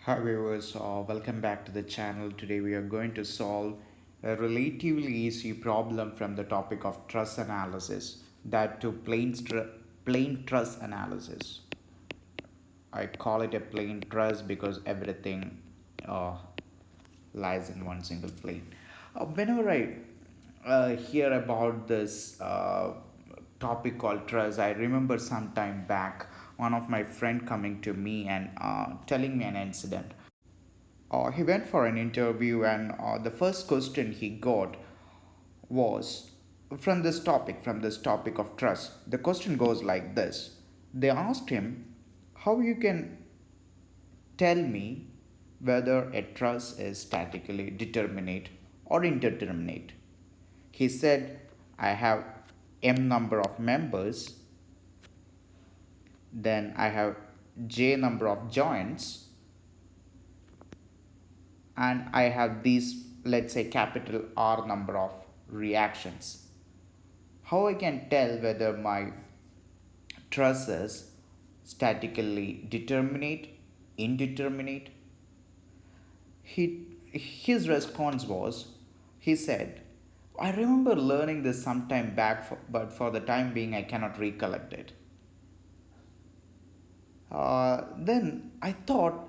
Hi viewers, welcome back to the channel. Today we are going to solve a relatively easy problem from the topic of truss analysis, that to plain truss analysis. I call it a plain truss because everything uh, lies in one single plane. Whenever I hear about this topic called truss, I remember some time back one of my friend coming to me and telling me an incident. He went for an interview, and the first question he got was from this topic of trust. The question goes like this. They asked him, how you can tell me whether a trust is statically determinate or indeterminate. He said, I have m number of members, then I have j number of joints, and I have these, let's say, capital R number of reactions. How I can tell whether my truss is statically determinate, indeterminate? His response was, he said, I remember learning this some time back, but for the time being I cannot recollect it. Then I thought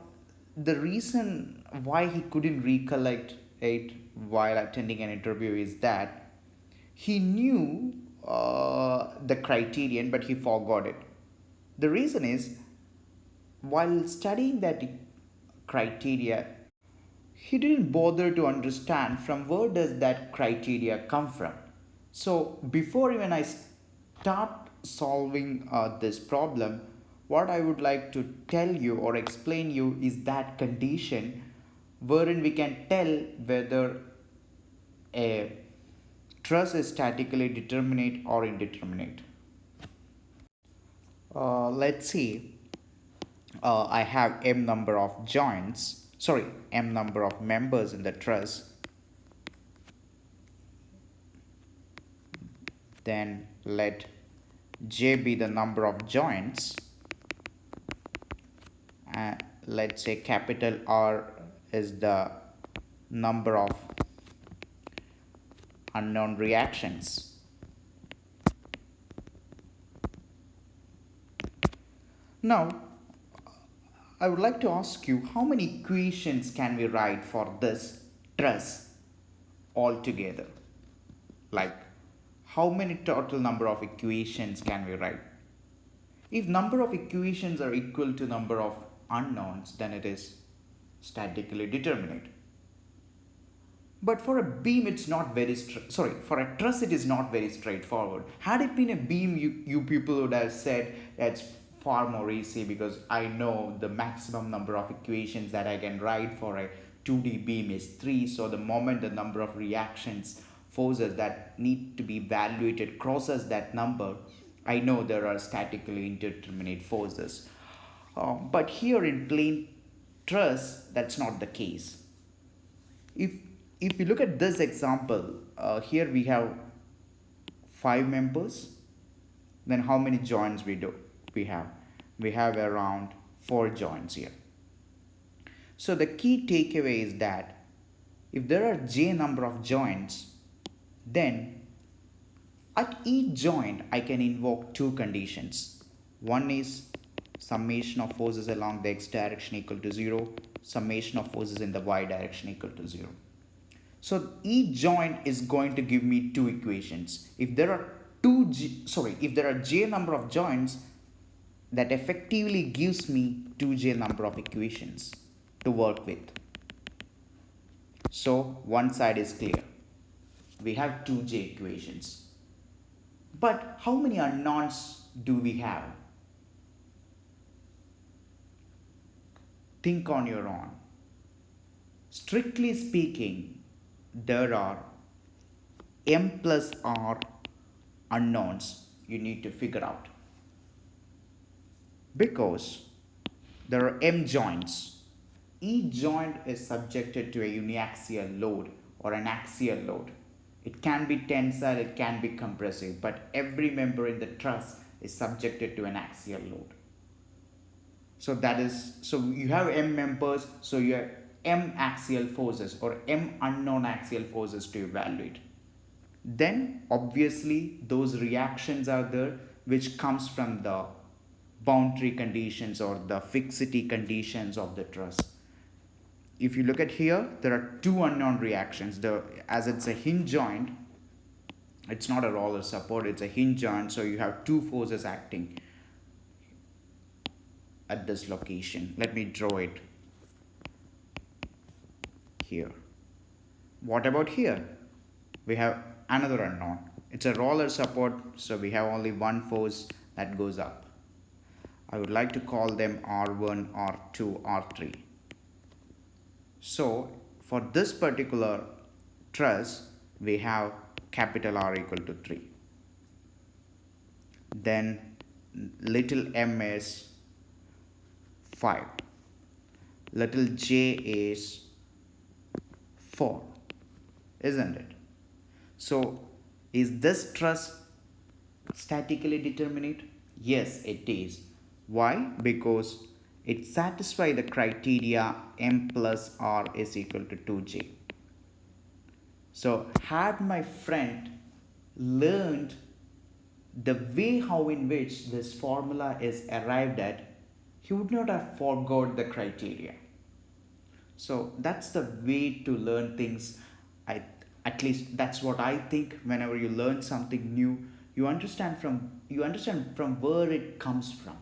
the reason why he couldn't recollect it while attending an interview is that he knew the criterion but he forgot it. The reason is, while studying that criteria, he didn't bother to understand from where does that criteria come from. So before even I start solving this problem, what I would like to tell you or explain you is that condition wherein we can tell whether a truss is statically determinate or indeterminate. Let's see. I have m number of joints, sorry, m number of members in the truss. Then let j be the number of joints. Let's say capital R is the number of unknown reactions. Now, I would like to ask you, how many equations can we write for this truss altogether? Like, how many total number of equations can we write? If number of equations are equal to number of unknowns, then it is statically determinate. But for a beam, it's not very sorry. For a truss, it is not very straightforward. Had it been a beam, you people would have said it's far more easy because I know the maximum number of equations that I can write for a 2D beam is 3. So the moment the number of reactions forces that need to be evaluated crosses that number, I know there are statically indeterminate forces. But here in plane truss, that's not the case. if if you look at this example, here we have 5 members. Then how many joints we have around 4 joints here. So the key takeaway is that if there are j number of joints, then at each joint I can invoke two conditions. One is summation of forces along the x direction equal to 0, summation of forces in the y direction equal to 0. So each joint is going to give me two equations. If there are if there are j number of joints, that effectively gives me 2j number of equations to work with. So one side is clear. We have 2j equations. But how many unknowns do we have? Think on your own. Strictly speaking, there are m plus r unknowns you need to figure out, because there are m joints. Each joint is subjected to a uniaxial load or an axial load. It can be tensile, it can be compressive, but every member in the truss is subjected to an axial load. So that is, so you have m members, so you have m axial forces or m unknown axial forces to evaluate. Then obviously those reactions are there which comes from the boundary conditions or the fixity conditions of the truss. If you look at here, there are two unknown reactions. As it's a hinge joint, it's not a roller support, it's a hinge joint, so you have two forces acting at this location. Let me draw it here. What about here? We have another unknown. It's a roller support, so we have only one force that goes up. I would like to call them R1, R2, R3. So for this particular truss, we have capital R equal to 3. Then little m is 5. Little j is 4, isn't it? So is this truss statically determinate? Yes, it is. Why? Because it satisfies the criteria m plus r is equal to 2j. So had my friend learned the way how in which this formula is arrived at, he would not have forgot the criteria. So that's the way to learn things. I At least that's what I think. Whenever you learn something new, you understand from where it comes from.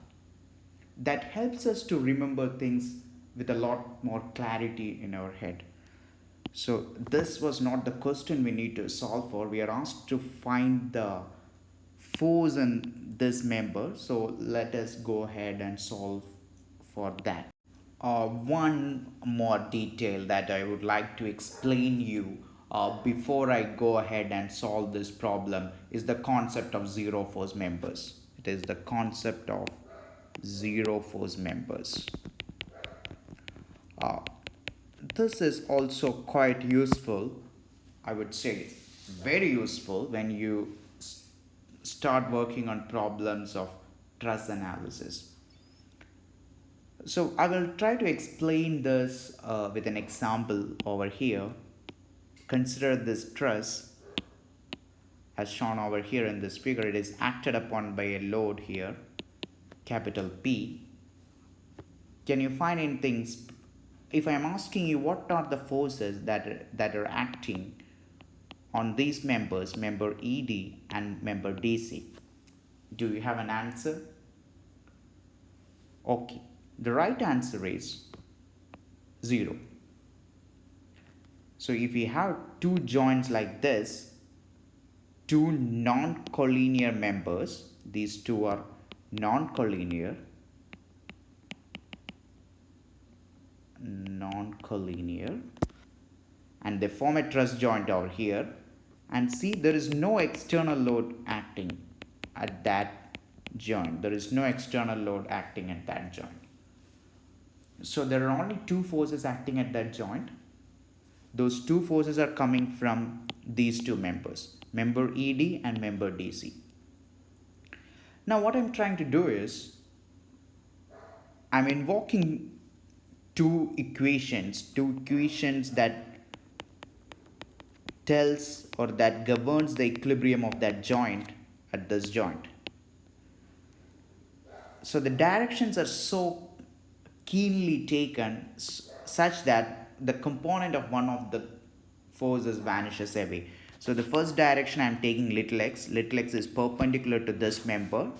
That helps us to remember things with a lot more clarity in our head. So this was not the question we need to solve for. We are asked to find the force in this member. So let us go ahead and solve for that. One more detail that I would like to explain you before I go ahead and solve this problem is the concept of zero force members. It is the concept of zero force members. Uh, this is also quite useful, I would say very useful when you start working on problems of truss analysis. So I will try to explain this with an example over here. Consider this truss as shown over here in this figure. It is acted upon by a load here, capital P. Can you find anything? If I am asking you what are the forces that are acting on these members, member ED and member DC, do you have an answer? Okay, the right answer is 0. So if we have two joints like this, two non-collinear members, these two are non-collinear, and they form a truss joint over here, and see there is no external load acting at that joint. There is no external load acting at that joint. So there are only two forces acting at that joint. Those two forces are coming from these two members, member ED and member DC. Now what I'm trying to do is, I'm invoking two equations that tells or that governs the equilibrium of that joint at this joint. So the directions are so keenly taken such that the component of one of the forces vanishes away. So the first direction I am taking little x is perpendicular to this member,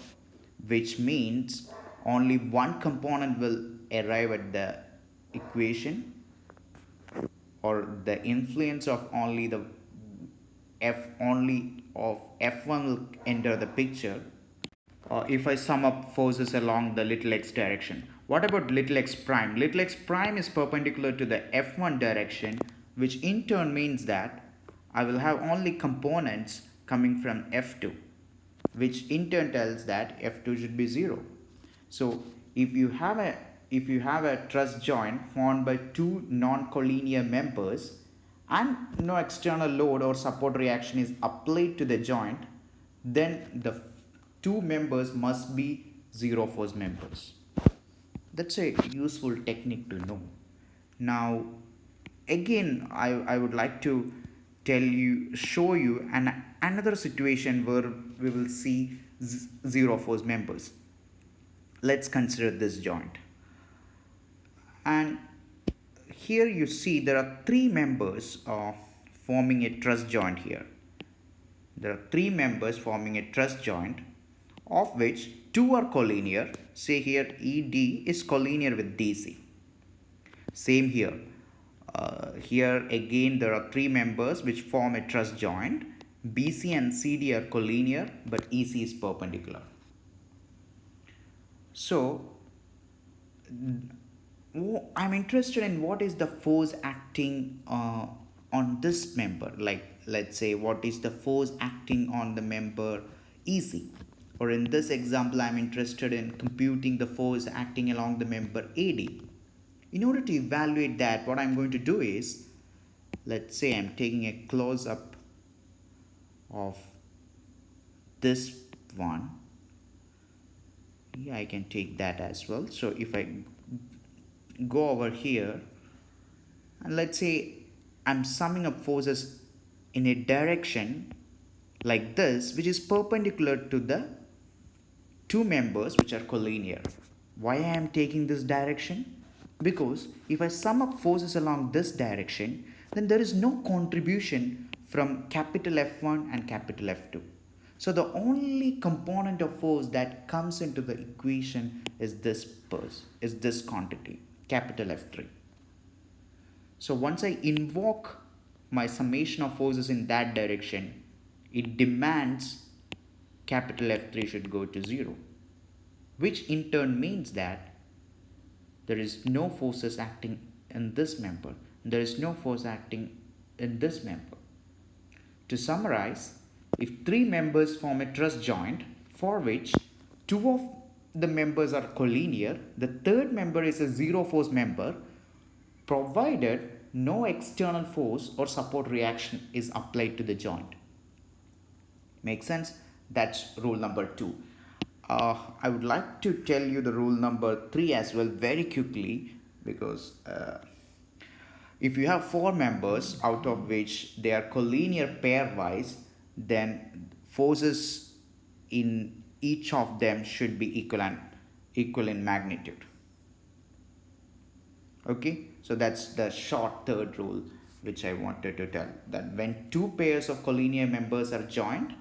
which means only one component will arrive at the equation, or the influence of only the F1 will enter the picture if I sum up forces along the little x direction. What about little x prime? Little x prime is perpendicular to the F1 direction, which in turn means that I will have only components coming from F2, which in turn tells that F2 should be 0. So if you have a truss joint formed by two non-collinear members and no external load or support reaction is applied to the joint, then the two members must be zero force members. That's a useful technique to know. Now, again, I would like to show you another situation where we will see zero force members. Let's consider this joint. And here you see there are three members forming a truss joint here. There are three members forming a truss joint, of which two are collinear. Say here ED is collinear with DC. Same here. Here again there are three members which form a truss joint. BC and CD are collinear but EC is perpendicular. So I'm interested in what is the force acting on this member. Like, let's say, what is the force acting on the member EC? Or in this example, I'm interested in computing the force acting along the member AD. In order to evaluate that, what I'm going to do is, let's say I'm taking a close up of this one. Yeah, I can take that as well. So if I go over here and let's say I'm summing up forces in a direction like this, which is perpendicular to the two members which are collinear. Why I am taking this direction? Because if I sum up forces along this direction, then there is no contribution from capital F1 and capital F2. So the only component of force that comes into the equation is this quantity, capital F3. So once I invoke my summation of forces in that direction, it demands capital F3 should go to 0, which in turn means that there is no forces acting in this member. There is no force acting in this member. To summarize, if three members form a truss joint for which two of the members are collinear, the third member is a zero force member provided no external force or support reaction is applied to the joint. Make sense? That's rule number 2. I would like to tell you the rule number 3 as well very quickly, because if you have four members out of which they are collinear pairwise, then forces in each of them should be equal in magnitude. Okay, so that's the short third rule which I wanted to tell, that when two pairs of collinear members are joined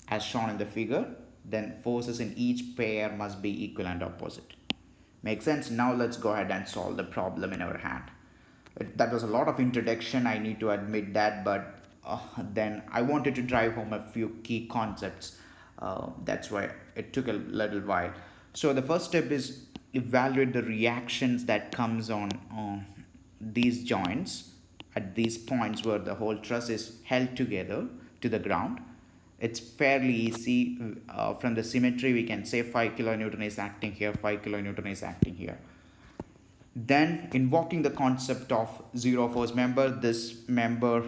as shown in the figure, then forces in each pair must be equal and opposite. Make sense? Now let's go ahead and solve the problem in our hand. That was a lot of introduction, I need to admit that, but then I wanted to drive home a few key concepts. That's why it took a little while. So the first step is evaluate the reactions that comes on these joints at these points where the whole truss is held together to the ground. It's fairly easy. From the symmetry we can say 5 kilonewton is acting here, 5 kilonewton is acting here. Then invoking the concept of zero force member, this member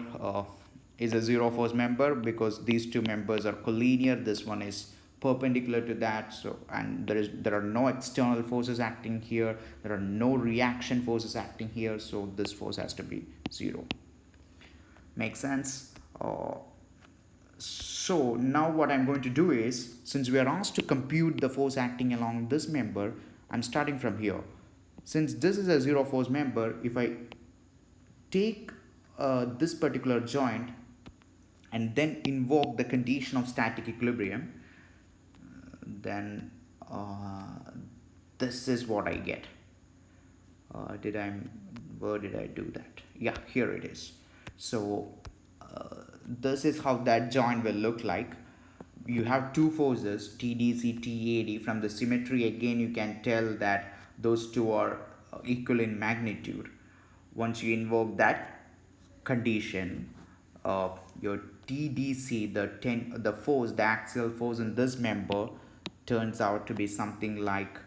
is a zero force member because these two members are collinear. This one is perpendicular to that, so and there are no external forces acting here, there are no reaction forces acting here, so this force has to be 0. Make sense? So now what I'm going to do is, since we are asked to compute the force acting along this member, I'm starting from here. Since this is a zero force member, if I take this particular joint and then invoke the condition of static equilibrium, then this is what I get. Where did I do that? Yeah, here it is. So this is how that joint will look like. You have two forces, TDC, TAD. From the symmetry again you can tell that those two are equal in magnitude. Once you invoke that condition, your TDC, the force, the axial force in this member turns out to be something like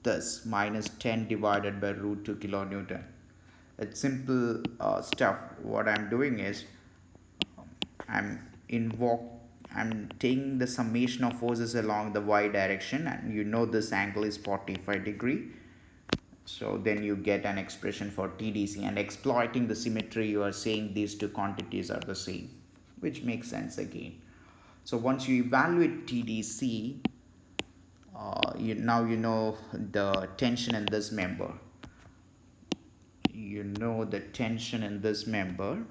this, minus 10 divided by root 2 kilonewton. It's simple stuff. What I'm doing is I'm I'm taking the summation of forces along the y direction, and you know this angle is 45 degree. So then you get an expression for TDC, and exploiting the symmetry you are saying these two quantities are the same, which makes sense again. So once you evaluate TDC, now you know the tension in this member. You know the tension in this member,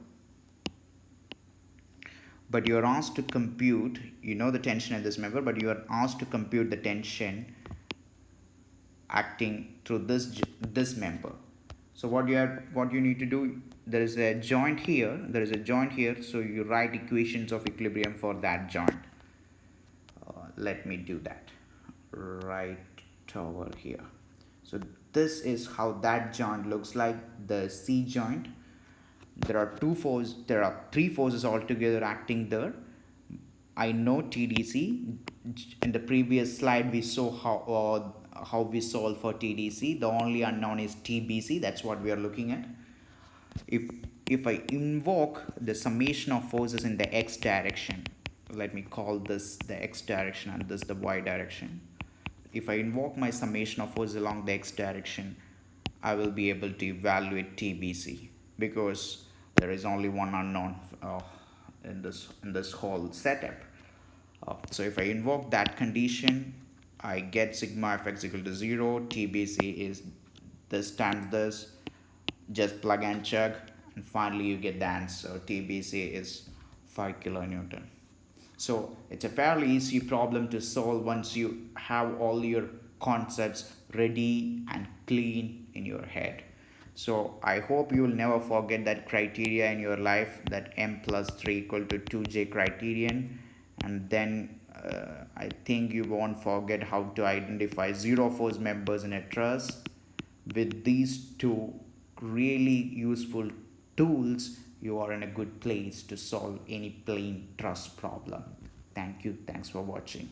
but you are asked to compute, you know the tension in this member, but you are asked to compute the tension acting through this member. So what you need to do, there is a joint here, so you write equations of equilibrium for that joint. Let me do that right over here. So this is how that joint looks like, the C joint. There are three forces altogether acting there. I know TDC. In the previous slide we saw how we solve for TDC. The only unknown is TBC. That's what we are looking at. if if I invoke the summation of forces in the x direction, let me call this the x direction and this the y direction. If I invoke my summation of forces along the x direction, I will be able to evaluate TBC, because there is only one unknown in this whole setup. So if I invoke that condition, I get sigma f x equal to 0. TBC is this times this. Just plug and chug, and finally you get the answer. TBC is 5 kilonewton. So it's a fairly easy problem to solve once you have all your concepts ready and clean in your head. So I hope you will never forget that criteria in your life, that m plus 3 equal to 2j criterion. And then I think you won't forget how to identify zero force members in a truss. With these two really useful tools, you are in a good place to solve any plane truss problem. Thank you. Thanks for watching.